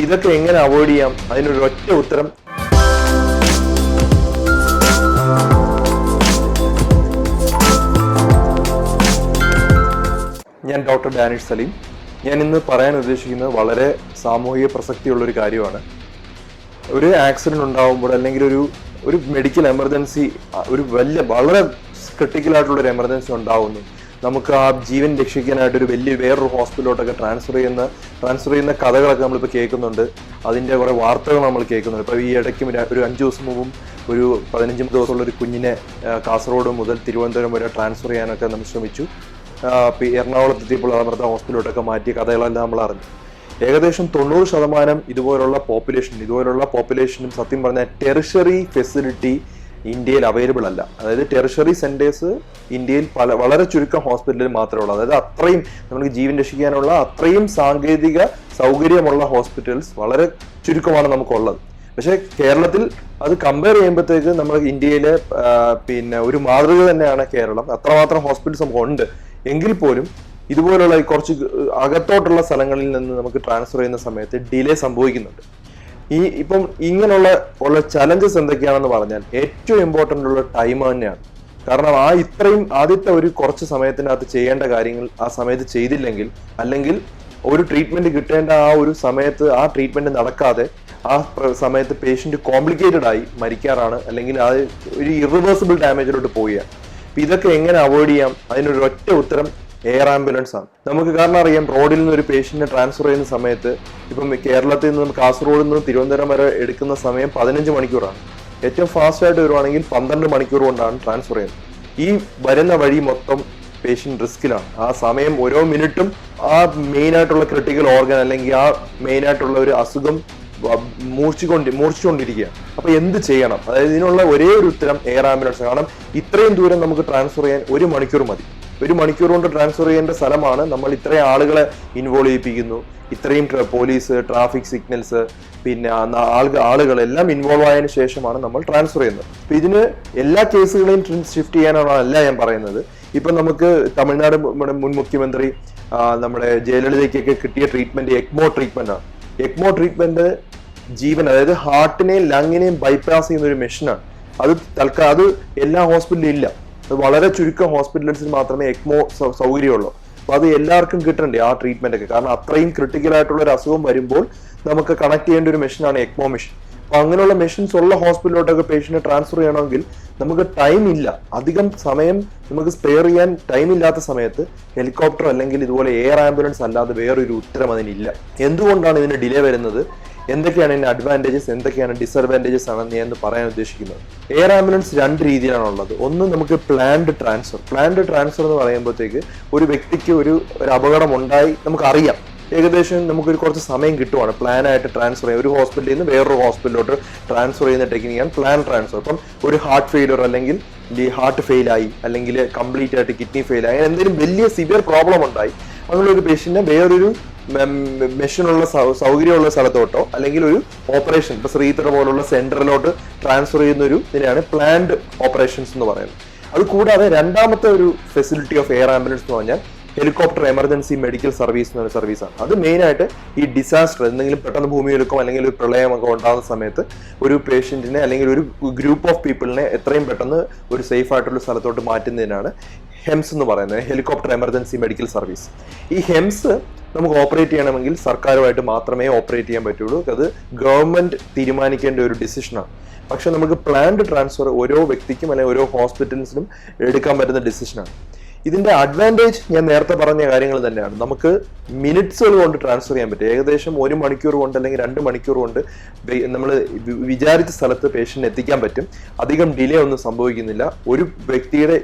ഇതൊക്കെ എങ്ങനെ അവോയ്ഡ് ചെയ്യാം? അതിനൊരു ഒറ്റ ഉത്തരം ഞാൻ ഡോക്ടർ ഡാനിഷ് സലീം. ഞാൻ ഇന്ന് പറയാൻ ഉദ്ദേശിക്കുന്നത് വളരെ സാമൂഹിക പ്രസക്തിയുള്ള ഒരു കാര്യമാണ്. ഒരു ആക്സിഡന്റ് ഉണ്ടാകുമ്പോൾ അല്ലെങ്കിൽ ഒരു മെഡിക്കൽ എമർജൻസി, വളരെ ക്രിട്ടിക്കൽ ആയിട്ടുള്ള ഒരു എമർജൻസി ഉണ്ടാകുന്നു, നമുക്ക് ആ ജീവൻ രക്ഷിക്കാനായിട്ട് വേറൊരു ഹോസ്പിറ്റലിലോട്ടൊക്കെ ട്രാൻസ്ഫർ ചെയ്യുന്ന കഥകളൊക്കെ നമ്മളിപ്പോൾ കേൾക്കുന്നുണ്ട്. അതിൻ്റെ കുറേ വാർത്തകൾ നമ്മൾ കേൾക്കുന്നുണ്ട്. ഇപ്പോൾ ഈ ഇടയ്ക്കും ഒരു 5 ദിവസം മുമ്പും ഒരു 15 ദിവസമുള്ള ഒരു കുഞ്ഞിനെ കാസർഗോഡ് മുതൽ തിരുവനന്തപുരം വരെ ട്രാൻസ്ഫർ ചെയ്യാനൊക്കെ നമ്മൾ ശ്രമിച്ചു. എറണാകുളത്തെത്തിയപ്പോൾ അമൃത ഹോസ്പിറ്റലിലോട്ടൊക്കെ മാറ്റിയ കഥകളെല്ലാം നമ്മൾ അറിഞ്ഞു. ഏകദേശം 90% ഇതുപോലുള്ള പോപ്പുലേഷനും സത്യം പറഞ്ഞാൽ ടെറിഷറി ഫെസിലിറ്റി ഇന്ത്യയിൽ അവൈലബിൾ അല്ല. അതായത് ടെറിഷറി സെന്റേഴ്സ് ഇന്ത്യയിൽ വളരെ ചുരുക്കം ഹോസ്പിറ്റലിൽ മാത്രമേ ഉള്ളൂ. അതായത് അത്രയും നമുക്ക് ജീവൻ രക്ഷിക്കാനുള്ള അത്രയും സാങ്കേതിക സൗകര്യമുള്ള ഹോസ്പിറ്റൽസ് വളരെ ചുരുക്കമാണ് നമുക്കുള്ളത്. പക്ഷെ കേരളത്തിൽ അത് കമ്പയർ ചെയ്യുമ്പോഴത്തേക്ക് നമ്മൾ ഇന്ത്യയിലെ ഒരു മാതൃക തന്നെയാണ് കേരളം. അത്രമാത്രം ഹോസ്പിറ്റൽസ് നമുക്ക് ഉണ്ട്. എങ്കിൽ പോലും ഇതുപോലുള്ള കുറച്ച് അകത്തോട്ടുള്ള സ്ഥലങ്ങളിൽ നിന്ന് നമുക്ക് ട്രാൻസ്ഫർ ചെയ്യുന്ന സമയത്ത് ഡിലേ സംഭവിക്കുന്നുണ്ട്. ഇപ്പം ഇങ്ങനെയുള്ള ചലഞ്ചസ് എന്തൊക്കെയാണെന്ന് പറഞ്ഞാൽ ഏറ്റവും ഇമ്പോർട്ടൻ്റ് ഉള്ള ടൈം തന്നെയാണ്. കാരണം ഇത്രയും ആദ്യത്തെ ഒരു കുറച്ച് സമയത്തിനകത്ത് ചെയ്യേണ്ട കാര്യങ്ങൾ ആ സമയത്ത് ചെയ്തില്ലെങ്കിൽ, അല്ലെങ്കിൽ ഒരു ട്രീറ്റ്മെന്റ് കിട്ടേണ്ട ആ ഒരു സമയത്ത് ആ ട്രീറ്റ്മെന്റ് നടക്കാതെ ആ സമയത്ത് പേഷ്യന്റ് കോംപ്ലിക്കേറ്റഡ് ആയി മരിക്കാറാണ്, അല്ലെങ്കിൽ അത് ഒരു ഇറിവേഴ്സിബിൾ ഡാമേജിലോട്ട് പോവുകയാണ്. ഇതൊക്കെ എങ്ങനെ അവോയ്ഡ് ചെയ്യാം? അതിനൊരു ഒറ്റ ഉത്തരം എയർ ആംബുലൻസ് ആണ്. നമുക്ക് കാരണം അറിയാം, റോഡിൽ നിന്ന് ഒരു പേഷ്യന്റിനെ ട്രാൻസ്ഫർ ചെയ്യുന്ന സമയത്ത് ഇപ്പം കേരളത്തിൽ നിന്ന് കാസർഗോഡ് നിന്ന് തിരുവനന്തപുരം വരെ എടുക്കുന്ന സമയം 15 മണിക്കൂറാണ്. ഏറ്റവും ഫാസ്റ്റ് ആയിട്ട് വരുവാണെങ്കിൽ 12 മണിക്കൂർ കൊണ്ടാണ് ട്രാൻസ്ഫർ ചെയ്യുന്നത്. ഈ വരുന്ന വഴി മൊത്തം പേഷ്യന്റ് റിസ്കിലാണ്. ആ സമയം ഓരോ മിനിറ്റും ആ മെയിൻ ആയിട്ടുള്ള ക്രിട്ടിക്കൽ ഓർഗൻ അല്ലെങ്കിൽ ആ മെയിൻ ആയിട്ടുള്ള ഒരു അസുഖം മൂർച്ഛിച്ചുകൊണ്ടിരിക്കുകയാണ്. അപ്പൊ എന്ത് ചെയ്യണം? അതായത് ഇതിനുള്ള ഒരേ ഒരു ഉത്തരം എയർ ആംബുലൻസ്. കാരണം ഇത്രയും ദൂരം നമുക്ക് ട്രാൻസ്ഫർ ചെയ്യാൻ 1 മണിക്കൂർ മതി. 1 മണിക്കൂർ കൊണ്ട് ട്രാൻസ്ഫർ ചെയ്യേണ്ട സ്ഥലമാണ് നമ്മൾ ഇത്രയും ആളുകളെ ഇൻവോൾവ് ചെയ്യിപ്പിക്കുന്നു. ഇത്രയും പോലീസ്, ട്രാഫിക് സിഗ്നൽസ്, പിന്നെ ആളുകളെല്ലാം ഇൻവോൾവ് ആയതിനു ശേഷമാണ് നമ്മൾ ട്രാൻസ്ഫർ ചെയ്യുന്നത്. അപ്പൊ ഇതിന് എല്ലാ കേസുകളെയും ഷിഫ്റ്റ് ചെയ്യാനാണല്ല ഞാൻ പറയുന്നത്. ഇപ്പൊ നമുക്ക് തമിഴ്നാട് മുൻ മുഖ്യമന്ത്രി നമ്മുടെ ജയലളിതയ്ക്കൊക്കെ കിട്ടിയ ട്രീറ്റ്മെന്റ് എക്മോ ട്രീറ്റ്മെന്റ് ആണ്. എക്മോ ട്രീറ്റ്മെന്റ് അതായത് ഹാർട്ടിനെയും ലങ്ങിനെയും ബൈപ്പാസ് ചെയ്യുന്ന ഒരു മെഷീനാണ്. അത് എല്ലാ ഹോസ്പിറ്റലിലും ഇല്ല. വളരെ ചുരുക്കം ഹോസ്പിറ്റൽസിൽ മാത്രമേ എക്മോ സൗകര്യമുള്ളൂ. അപ്പൊ അത് എല്ലാവർക്കും കിട്ടണ്ടേ ആ ട്രീറ്റ്മെന്റ് ഒക്കെ? കാരണം അത്രയും ക്രിട്ടിക്കൽ ആയിട്ടുള്ള ഒരു അസുഖം വരുമ്പോൾ നമുക്ക് കണക്ട് ചെയ്യേണ്ട ഒരു മെഷീനാണ് എക്മോ മെഷീൻ. അപ്പൊ അങ്ങനെയുള്ള മെഷീൻസ് ഉള്ള ഹോസ്പിറ്റലിലോട്ടൊക്കെ പേഷ്യന്റിനെ ട്രാൻസ്ഫർ ചെയ്യണമെങ്കിൽ നമുക്ക് ടൈം ഇല്ല, അധികം സമയം നമുക്ക് സ്പെയർ ചെയ്യാൻ ടൈം ഇല്ലാത്ത സമയത്ത് ഹെലികോപ്റ്റർ അല്ലെങ്കിൽ ഇതുപോലെ എയർ ആംബുലൻസ് അല്ലാതെ വേറൊരു ഉത്തരം അതിനില്ല. എന്തുകൊണ്ടാണ് ഇതിന് ഡിലേ വരുന്നത്? എന്തൊക്കെയാണ് ഇതിന്റെ അഡ്വാൻറ്റേജസ്, എന്തൊക്കെയാണ് ഡിസഡ്വാൻറ്റേജസ് ആണെന്ന് ഞാൻ പറയാൻ ഉദ്ദേശിക്കുന്നത്. Air ambulance 2 രീതിയിലാണുള്ളത്. ഒന്ന് നമുക്ക് പ്ലാൻഡ് ട്രാൻസ്ഫർ എന്ന് പറയുമ്പോഴത്തേക്ക് ഒരു വ്യക്തിക്ക് ഒരു അപകടം ഉണ്ടായി നമുക്കറിയാം, ഏകദേശം നമുക്കൊരു കുറച്ച് സമയം കിട്ടുവാണ് പ്ലാനായിട്ട് ട്രാൻസ്ഫർ ചെയ്യാൻ. ഒരു ഹോസ്പിറ്റലിൽ നിന്ന് വേറൊരു ഹോസ്പിറ്റലിലോട്ട് ട്രാൻസ്ഫർ ചെയ്യുന്ന ടെക്നിക്കാണ് പ്ലാൻ ട്രാൻസ്ഫർ. അപ്പം ഒരു ഹാർട്ട് ഫെയിലിയർ അല്ലെങ്കിൽ ഹാർട്ട് ഫെയിലായി, അല്ലെങ്കിൽ കംപ്ലീറ്റ് ആയിട്ട് കിഡ്നി ഫെയിലായി, അങ്ങനെ എന്തെങ്കിലും വലിയ സിവിയർ പ്രോബ്ലം ഉണ്ടായി അങ്ങനെയുള്ള ഒരു പേഷ്യന്റിനെ വേറൊരു മെഷീനുള്ള സൗകര്യമുള്ള സ്ഥലത്തോട്ടോ അല്ലെങ്കിൽ ഒരു ഓപ്പറേഷൻ ഇപ്പൊ ശ്രീധർ പോലുള്ള സെന്ററിലോട്ട് ട്രാൻസ്ഫർ ചെയ്യുന്ന ഇതിനെയാണ് പ്ലാൻഡ് ഓപ്പറേഷൻസ് എന്ന് പറയുന്നത്. അത് കൂടാതെ രണ്ടാമത്തെ ഒരു ഫെസിലിറ്റി ഓഫ് എയർ ആംബുലൻസ് എന്ന് പറഞ്ഞാൽ ഹെലികോപ്റ്റർ എമർജൻസി മെഡിക്കൽ സർവീസ് എന്നൊരു സർവീസാണ്. അത് മെയിൻ ആയിട്ട് ഈ ഡിസാസ്റ്റർ, എന്തെങ്കിലും പെട്ടെന്ന് ഭൂമിയൊലുക്കം അല്ലെങ്കിൽ ഒരു പ്രളയമൊക്കെ ഉണ്ടാകുന്ന സമയത്ത് ഒരു പേഷ്യന്റിനെ അല്ലെങ്കിൽ ഒരു ഗ്രൂപ്പ് ഓഫ് പീപ്പിളിനെ എത്രയും പെട്ടെന്ന് ഒരു സേഫ് ആയിട്ടുള്ള സ്ഥലത്തോട്ട് മാറ്റുന്നതിനാണ് ഹെംസ് എന്ന് പറയുന്നത്, ഹെലികോപ്റ്റർ എമർജൻസി മെഡിക്കൽ സർവീസ്. ഈ ഹെംസ് നമുക്ക് ഓപ്പറേറ്റ് ചെയ്യണമെങ്കിൽ സർക്കാരുമായിട്ട് മാത്രമേ ഓപ്പറേറ്റ് ചെയ്യാൻ പറ്റുള്ളൂ. അത് ഗവൺമെന്റ് തീരുമാനിക്കേണ്ട ഒരു ഡിസിഷനാണ്. പക്ഷെ നമുക്ക് പ്ലാൻഡ് ട്രാൻസ്ഫർ ഓരോ വ്യക്തിക്കും അല്ലെങ്കിൽ ഓരോ ഹോസ്പിറ്റൽസിനും എടുക്കാൻ പറ്റുന്ന ഡിസിഷനാണ്. ഇതിന്റെ അഡ്വാൻറ്റേജ് ഞാൻ നേരത്തെ പറഞ്ഞ കാര്യങ്ങൾ തന്നെയാണ്. നമുക്ക് മിനിറ്റ്സുകൾ കൊണ്ട് ട്രാൻസ്ഫർ ചെയ്യാൻ പറ്റും. ഏകദേശം 1 മണിക്കൂർ കൊണ്ട് അല്ലെങ്കിൽ 2 മണിക്കൂർ കൊണ്ട് നമ്മൾ വിചാരിച്ച സ്ഥലത്ത് പേഷ്യന്റ് എത്തിക്കാൻ പറ്റും. അധികം ഡിലേ ഒന്നും സംഭവിക്കുന്നില്ല. ഒരു വ്യക്തിയുടെ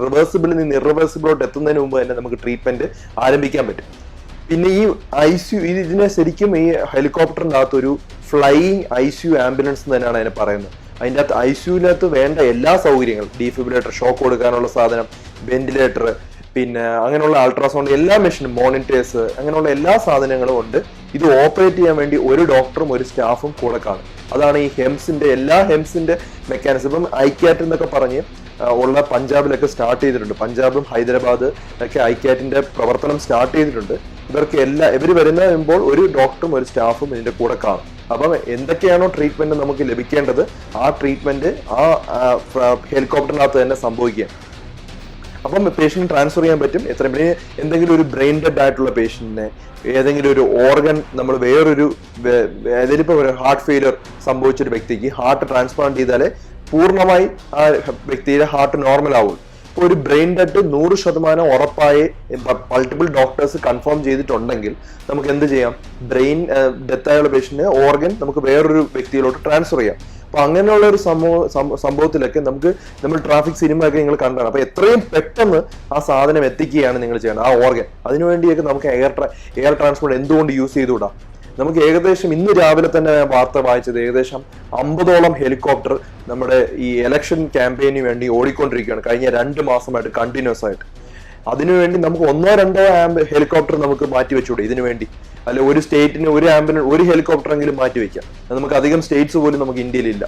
റിവേഴ്സിബിളിൽ നിന്ന് ഇറിവേഴ്സിബിളോട്ട് എത്തുന്നതിന് മുമ്പ് തന്നെ നമുക്ക് ട്രീറ്റ്മെന്റ് ആരംഭിക്കാൻ പറ്റും. പിന്നെ ഈ ഇതിനെ ശരിക്കും ഈ ഹെലികോപ്റ്ററിൻ്റെ അകത്ത് ഒരു ഫ്ലൈയിങ് ICU ആംബുലൻസ് എന്ന് തന്നെയാണ് അതിനെ പറയുന്നത്. അതിൻ്റെ അകത്ത് ICUവിനകത്ത് വേണ്ട എല്ലാ സൗകര്യങ്ങളും, ഡീഫിബ്രിലേറ്റർ, ഷോക്ക് കൊടുക്കാനുള്ള സാധനം, വെന്റിലേറ്റർ, പിന്നെ അങ്ങനെയുള്ള അൾട്രാസൗണ്ട്, എല്ലാ മെഷീനും, മോണിറ്റേഴ്സ്, അങ്ങനെയുള്ള എല്ലാ സാധനങ്ങളും ഉണ്ട്. ഇത് ഓപ്പറേറ്റ് ചെയ്യാൻ വേണ്ടി ഒരു ഡോക്ടറും ഒരു സ്റ്റാഫും കൂടെ കാണും. അതാണ് ഈ എല്ലാ ഹെംസിന്റെ മെക്കാനിസം. ഇപ്പം ഐക്യാറ്റ് എന്നൊക്കെ പറഞ്ഞ് ഉള്ള പഞ്ചാബിലൊക്കെ സ്റ്റാർട്ട് ചെയ്തിട്ടുണ്ട്. പഞ്ചാബും ഹൈദരാബാദ് ഒക്കെ ഐക്യാറ്റിന്റെ പ്രവർത്തനം സ്റ്റാർട്ട് ചെയ്തിട്ടുണ്ട്. ഇവർ വരുമ്പോൾ ഒരു ഡോക്ടറും ഒരു സ്റ്റാഫും ഇതിന്റെ കൂടെ കാണും. അപ്പം എന്തൊക്കെയാണോ ട്രീറ്റ്മെന്റ് നമുക്ക് ലഭിക്കേണ്ടത് ആ ട്രീറ്റ്മെന്റ് ആ ഹെലികോപ്റ്ററിനകത്ത് തന്നെ സംഭവിക്കുക. അപ്പം പേഷ്യന്റ് ട്രാൻസ്ഫർ ചെയ്യാൻ പറ്റും. എന്തെങ്കിലും ഒരു ബ്രെയിൻ ഡെഡ് ആയിട്ടുള്ള പേഷ്യന്റിനെ, ഏതെങ്കിലും ഒരു ഓർഗൻ നമ്മൾ വേറൊരു ഏതെങ്കിലും ഒരു ഹാർട്ട് ഫെയിലിയർ സംഭവിച്ചൊരു വ്യക്തിക്ക് ഹാർട്ട് ട്രാൻസ്പ്ലാന്റ് ചെയ്താലേ പൂർണ്ണമായി ആ വ്യക്തിയുടെ ഹാർട്ട് നോർമൽ ആവുള്ളൂ. ഇപ്പോൾ ഒരു ബ്രെയിൻ ഡെഡ് 100% ഉറപ്പായി മൾട്ടിപ്പിൾ ഡോക്ടേഴ്സ് കൺഫേം ചെയ്തിട്ടുണ്ടെങ്കിൽ നമുക്ക് എന്ത് ചെയ്യാം? ബ്രെയിൻ ഡെത്ത് ആയുള്ള പേഷ്യന്റിന് ഓർഗൻ നമുക്ക് വേറൊരു വ്യക്തിയിലോട്ട് ട്രാൻസ്ഫർ ചെയ്യാം. അപ്പൊ അങ്ങനെയുള്ള ഒരു സംഭവത്തിലൊക്കെ നമ്മൾ ട്രാഫിക് സിനിമ ഒക്കെ നിങ്ങൾ കണ്ടാണ്. അപ്പൊ എത്രയും പെട്ടെന്ന് ആ സാധനം എത്തിക്കുകയാണ് നിങ്ങൾ ചെയ്യണം, ആ ഓർഗൻ. അതിനുവേണ്ടിയൊക്കെ നമുക്ക് എയർ ട്രാൻസ്പോർട്ട് എന്തുകൊണ്ട് യൂസ് ചെയ്തുകൂടാ? നമുക്ക് ഏകദേശം ഇന്ന് രാവിലെ തന്നെ വാർത്ത വായിച്ചത് ഏകദേശം 50ഓളം ഹെലികോപ്റ്റർ നമ്മുടെ ഈ ഇലക്ഷൻ ക്യാമ്പയിന് വേണ്ടി ഓടിക്കൊണ്ടിരിക്കുകയാണ് കഴിഞ്ഞ 2 മാസമായിട്ട് കണ്ടിന്യൂസ് ആയിട്ട്. അതിനുവേണ്ടി നമുക്ക് 1-2 ഹെലികോപ്റ്റർ നമുക്ക് മാറ്റി വെച്ചൂടെ ഇതിനു വേണ്ടി? അല്ലെ ഒരു സ്റ്റേറ്റിന് ഒരു ഹെലികോപ്റ്റർ എങ്കിലും മാറ്റി വെക്കാം. നമുക്ക് അധികം സ്റ്റേറ്റ്സ് പോലും നമുക്ക് ഇന്ത്യയിലില്ല.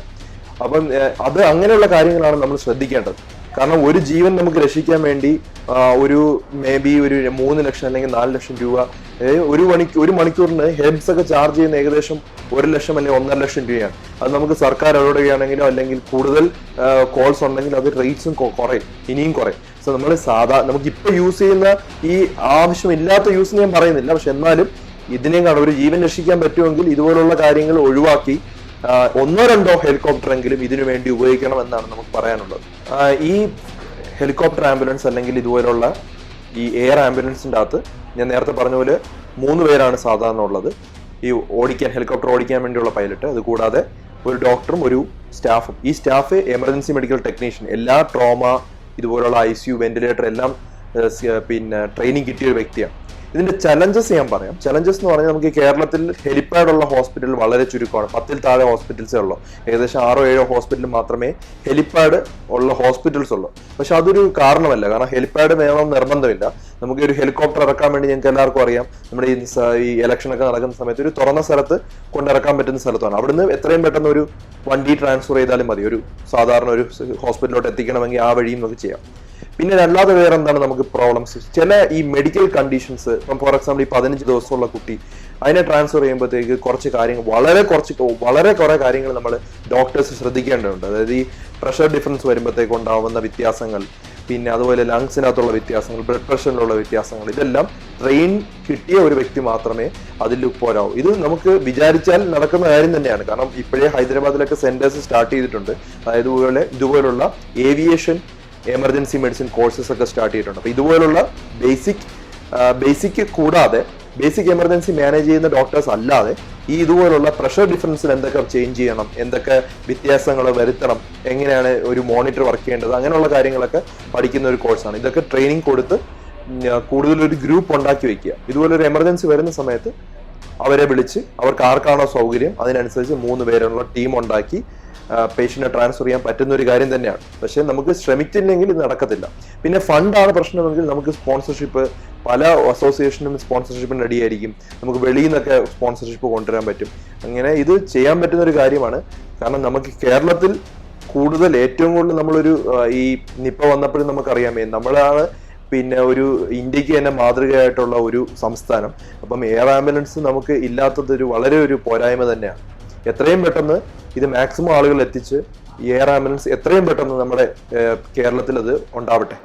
അപ്പം അത് അങ്ങനെയുള്ള കാര്യങ്ങളാണ് നമ്മൾ ശ്രദ്ധിക്കേണ്ടത്. കാരണം ഒരു ജീവൻ നമുക്ക് രക്ഷിക്കാൻ വേണ്ടി ഒരു മേബി ഒരു 3 ലക്ഷം അല്ലെങ്കിൽ 4 ലക്ഷം രൂപ ഒരു മണിക്കൂറിന് ഹെൽപ്സ് ഒക്കെ ചാർജ് ചെയ്യുന്ന ഏകദേശം 1 ലക്ഷം അല്ലെങ്കിൽ 1.5 ലക്ഷം രൂപയാണ്. അത് നമുക്ക് സർക്കാർ ഇടപെടുകയാണെങ്കിലോ അല്ലെങ്കിൽ കൂടുതൽ കോൾസ് ഉണ്ടെങ്കിൽ അത് റേറ്റ്സും കുറയും, ഇനിയും കുറയും. സോ നമ്മൾ നമുക്കിപ്പോൾ യൂസ് ചെയ്യുന്ന ഈ ആവശ്യമില്ലാത്ത യൂസ് ഞാൻ പറയുന്നില്ല, പക്ഷെ എന്നാലും ഇതിനെക്കാണ് ഒരു ജീവൻ രക്ഷിക്കാൻ പറ്റുമെങ്കിൽ ഇതുപോലുള്ള കാര്യങ്ങൾ ഒഴിവാക്കി 1-2 ഹെലികോപ്റ്റർ എങ്കിലും ഇതിനു വേണ്ടി ഉപയോഗിക്കണം എന്നാണ് നമുക്ക് പറയാനുള്ളത്. ഈ ഹെലികോപ്റ്റർ ആംബുലൻസ് അല്ലെങ്കിൽ ഇതുപോലുള്ള ഈ എയർ ആംബുലൻസിൻ്റെ അകത്ത് ഞാൻ നേരത്തെ പറഞ്ഞ പോലെ 3 പേരാണ് സാധാരണ ഉള്ളത്. ഈ ഹെലികോപ്റ്റർ ഓടിക്കാൻ വേണ്ടിയുള്ള പൈലറ്റ്, അത് കൂടാതെ ഒരു ഡോക്ടറും ഒരു സ്റ്റാഫും. ഈ സ്റ്റാഫ് എമർജൻസി മെഡിക്കൽ ടെക്നീഷ്യൻ, എല്ലാ ട്രോമ ഇതുപോലുള്ള ICU വെന്റിലേറ്റർ എല്ലാം ട്രെയിനിങ് കിട്ടിയ ഒരു വ്യക്തിയാണ്. ഇതിന്റെ ചലഞ്ചസ് ഞാൻ പറയാം. ചലഞ്ചസ് എന്ന് പറഞ്ഞാൽ നമുക്ക് കേരളത്തിൽ ഹെലിപ്പാഡ് ഉള്ള ഹോസ്പിറ്റൽ വളരെ ചുരുക്കമാണ്. 10-ൽ താഴെ ഹോസ്പിറ്റൽസേ ഉള്ളൂ. ഏകദേശം 6-7 ഹോസ്പിറ്റൽ മാത്രമേ ഹെലിപ്പാഡ് ഉള്ള ഹോസ്പിറ്റൽസ് ഉള്ളൂ. പക്ഷെ അതൊരു കാരണമല്ല, കാരണം ഹെലിപ്പാഡ് വേണം നിർബന്ധമില്ല. നമുക്ക് ഒരു ഹെലികോപ്റ്റർ ഇറക്കാൻ വേണ്ടി ഞങ്ങൾക്ക് എല്ലാവർക്കും അറിയാം, നമ്മുടെ ഈ ഇലക്ഷൻ ഒക്കെ നടക്കുന്ന സമയത്ത് ഒരു തുറന്ന സ്ഥലത്ത് കൊണ്ടിറക്കാൻ പറ്റുന്ന സ്ഥലത്താണ്. അവിടുന്ന് എത്രയും പെട്ടെന്ന് ഒരു വണ്ടി ട്രാൻസ്ഫർ ചെയ്താലും മതി. ഒരു സാധാരണ ഒരു ഹോസ്പിറ്റലിലോട്ട് എത്തിക്കണമെങ്കിൽ ആ വഴിയും നമുക്ക് ചെയ്യാം. പിന്നെ അല്ലാതെ വേറെ എന്താണ് നമുക്ക് പ്രോബ്ലംസ്? ചില ഈ മെഡിക്കൽ കണ്ടീഷൻസ്, ഇപ്പം ഫോർ എക്സാമ്പിൾ ഈ 15 ദിവസമുള്ള കുട്ടി, അതിനെ ട്രാൻസ്ഫർ ചെയ്യുമ്പോഴത്തേക്ക് കുറച്ച് കാര്യങ്ങൾ വളരെ കുറെ കാര്യങ്ങൾ നമ്മൾ ഡോക്ടേഴ്സ് ശ്രദ്ധിക്കേണ്ടതുണ്ട്. അതായത് ഈ പ്രഷർ ഡിഫറൻസ് വരുമ്പോഴത്തേക്ക് ഉണ്ടാവുന്ന വ്യത്യാസങ്ങൾ, പിന്നെ അതുപോലെ ലങ്സിനകത്തുള്ള വ്യത്യാസങ്ങൾ, ബ്ലഡ് പ്രഷറിലുള്ള വ്യത്യാസങ്ങൾ, ഇതെല്ലാം ട്രെയിൻ കിട്ടിയ ഒരു വ്യക്തി മാത്രമേ അതിൽ പോരാവൂ. ഇത് നമുക്ക് വിചാരിച്ചാൽ നടക്കുന്ന കാര്യം തന്നെയാണ്. കാരണം ഇപ്പോഴേ ഹൈദരാബാദിലൊക്കെ സെന്റേഴ്സ് സ്റ്റാർട്ട് ചെയ്തിട്ടുണ്ട്. അതായത് ഇതുപോലുള്ള ഏവിയേഷൻ എമർജൻസി മെഡിസിൻ കോഴ്സസ് ഒക്കെ സ്റ്റാർട്ട് ചെയ്തിട്ടുണ്ട്. അപ്പൊ ഇതുപോലുള്ള ബേസിക് കൂടാതെ ബേസിക് എമർജൻസി മാനേജ് ചെയ്യുന്ന ഡോക്ടേഴ്സ് അല്ലാതെ ഇതുപോലുള്ള പ്രഷർ ഡിഫറൻസിൽ എന്തൊക്കെ ചേഞ്ച് ചെയ്യണം, എന്തൊക്കെ വ്യത്യാസങ്ങൾ വരുത്തണം, എങ്ങനെയാണ് ഒരു മോണിറ്റർ വർക്ക് ചെയ്യേണ്ടത്, അങ്ങനെയുള്ള കാര്യങ്ങളൊക്കെ പഠിക്കുന്ന ഒരു കോഴ്സാണ്. ഇതൊക്കെ ട്രെയിനിങ് കൊടുത്ത് കൂടുതലൊരു ഗ്രൂപ്പ് ഉണ്ടാക്കി വെക്കുക. ഇതുപോലെ ഒരു എമർജൻസി വരുന്ന സമയത്ത് അവരെ വിളിച്ച് അവർക്ക് ആർക്കാണോ സൗകര്യം അതിനനുസരിച്ച് 3 പേരുള്ള ടീം ഉണ്ടാക്കി പേഷ്യന്റിനെ ട്രാൻസ്ഫർ ചെയ്യാൻ പറ്റുന്ന ഒരു കാര്യം തന്നെയാണ്. പക്ഷെ നമുക്ക് ശ്രമിച്ചില്ലെങ്കിൽ ഇത് നടക്കത്തില്ല. പിന്നെ ഫണ്ടാണ് പ്രശ്നമെങ്കിൽ നമുക്ക് സ്പോൺസർഷിപ്പ്, പല അസോസിയേഷനും സ്പോൺസർഷിപ്പിന് റെഡിയായിരിക്കും. നമുക്ക് വെളിയിൽ നിന്നൊക്കെ സ്പോൺസർഷിപ്പ് കൊണ്ടുവരാൻ പറ്റും. അങ്ങനെ ഇത് ചെയ്യാൻ പറ്റുന്ന ഒരു കാര്യമാണ്. കാരണം നമുക്ക് കേരളത്തിൽ ഏറ്റവും കൂടുതൽ നമ്മളൊരു ഈ നിപ്പ വന്നപ്പോഴും നമുക്കറിയാമേ, നമ്മളാണ് ഒരു ഇന്ത്യക്ക് തന്നെ മാതൃകയായിട്ടുള്ള ഒരു സംസ്ഥാനം. അപ്പം എയർ ആംബുലൻസ് നമുക്ക് ഇല്ലാത്തത് വളരെ ഒരു പോരായ്മ തന്നെയാണ്. എത്രയും പെട്ടെന്ന് ഇത് മാക്സിമം ആളുകൾ എത്തിച്ച് എയർ ആംബുലൻസ് എത്രയും പെട്ടെന്ന് നമ്മുടെ കേരളത്തിൽ അത് ഉണ്ടാവട്ടെ.